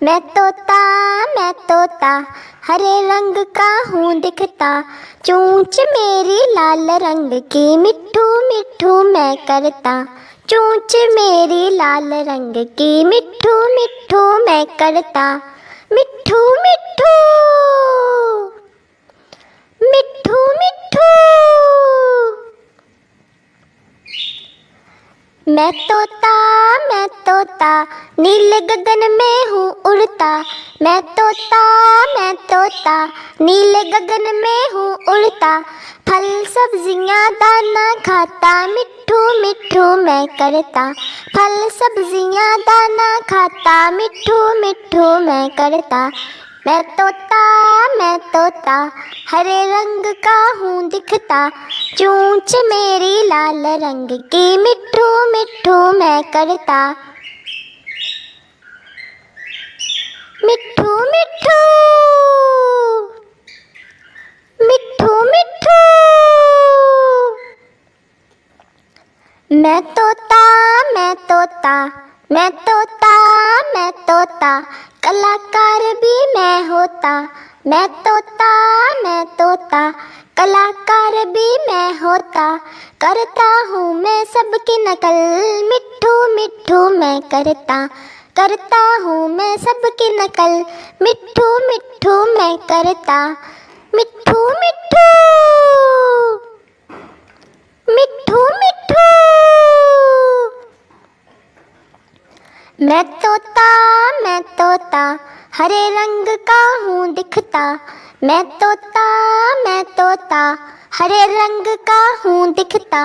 मैं तोता हरे रंग का हूँ दिखता, चोंच मेरी लाल रंग की, मिट्ठू मिट्ठू मैं करता। चोंच मेरी लाल रंग की, मिट्ठू मिट्ठू मैं करता। मिट्ठू मिट्ठू मिट्ठू मिट्ठू। मैं तोता नीले गगन में हूँ उड़ता। मैं तोता नीले गगन में हूँ उड़ता। फल सब्जियाँ दाना खाता, मिट्ठू मिट्ठू मैं करता। फल सब्जियाँ दाना खाता, मिट्ठू मिट्ठू मैं करता। मैं तोता हरे रंग का हूँ दिखता, चोंच मेरी लाल रंग की, मिट्ठू मिट्ठू मैं करता। मिट्ठू मिट्ठू मिट्ठू मिट्ठू। मैं तोता कलाकार भी मैं होता। मैं तोता कलाकार भी मैं होता। करता हूँ मैं सबकी नकल, मिट्ठू मिट्ठू मैं करता हूँ मैं सबकी नकल, मिट्ठू मिट्ठू मैं करता। मिट्ठू मिट्ठू मिट्ठू मिट्ठू। मैं तोता हरे रंग का हूँ दिखता। मैं तोता हरे रंग का हूँ दिखता,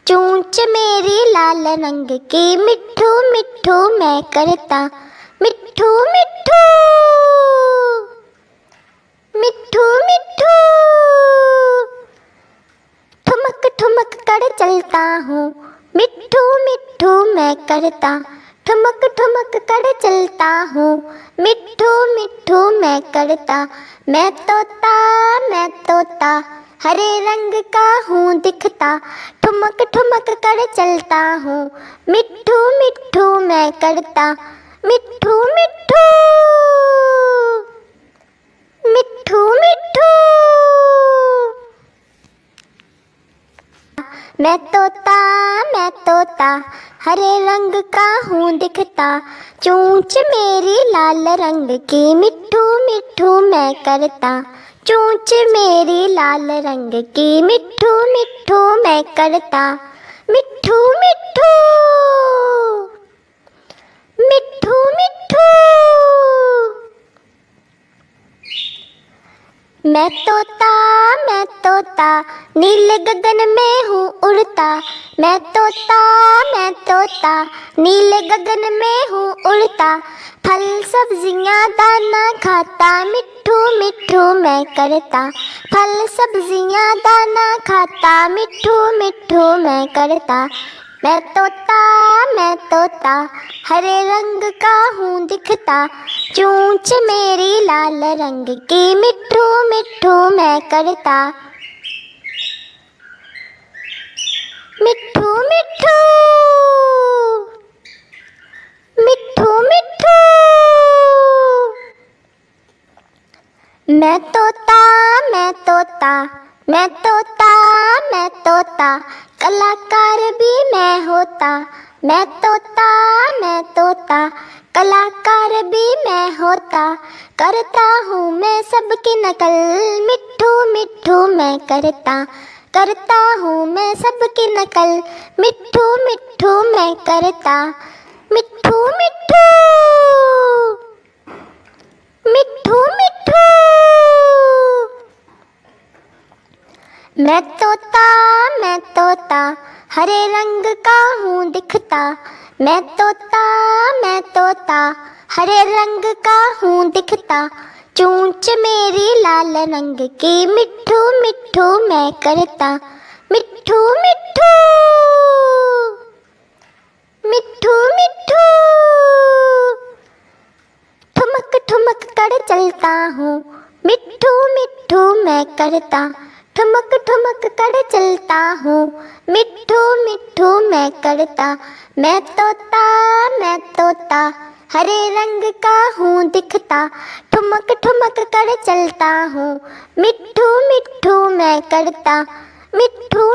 चोंच मेरी लाल रंग की, मिट्ठू मिट्ठू मैं करता। मिट्ठू मिट्ठू मिट्ठू मिट्ठू। ठुमक ठुमक कर चलता हूँ, मिट्ठू मिट्ठू मैं करता। ठुमक ठुमक कर चलता हूँ, मिट्ठू मिट्ठू मैं करता। मैं तोता हरे रंग का हूँ दिखता, ठुमक ठुमक कर चलता हूँ, मिट्ठू मिट्ठू मैं करता। मिट्ठू मिट्ठू मिट्ठू मिट्ठू। मैं तोता हरे रंग का हूँ दिखता, चोंच मेरी लाल रंग की, मिट्ठू मिट्ठू मैं करता। चोंच मेरी लाल रंग की, मिट्ठू मिट्ठू मैं करता। मिट्ठू मिट्ठू मिट्ठू मिट्ठू। मैं तोता नीले गगन में हूँ उड़ता। मैं तोता नीले गगन में हूँ उड़ता। फल सब्जियाँ दाना खाता, मिट्ठू मिट्ठू मैं करता। फल सब्जियाँ दाना खाता, मिट्ठू मिट्ठू मैं करता। मैं तोता हरे रंग का हूँ दिखता, चोंच मेरी लाल रंग की, मिट्ठू मिट्ठू मैं करता। मिट्ठू मिट्ठू मिट्ठू मिट्ठू। मैं तोता कलाकार भी मैं होता। मैं तोता कलाकार भी मैं होता। करता हूँ मैं सबकी नकल, मिट्ठू मिट्ठू मैं करता हूँ मैं सबकी नकल, मिट्ठू मिट्ठू मैं करता। मिट्ठू मिट्ठू मिट्ठू मिट्ठू। मैं तोता हरे रंग का हूँ दिखता। मैं तोता हरे रंग का हूँ दिखता, चोंच मेरी लाल रंग की, मिट्ठू मिट्ठू मैं करता। मिट्ठू मिट्ठू मिट्ठू मिट्ठू। ठुमक ठुमक कर चलता हूँ, मिट्ठू मिट्ठू मैं करता। ठुमक ठुमक कर चलता हूँ, मिट्ठू मिट्ठू मैं करता। मैं तोता हरे रंग का हूँ दिखता, ठुमक ठुमक कर चलता हूँ, मिट्ठू मिट्ठू मैं करता, मिट्ठू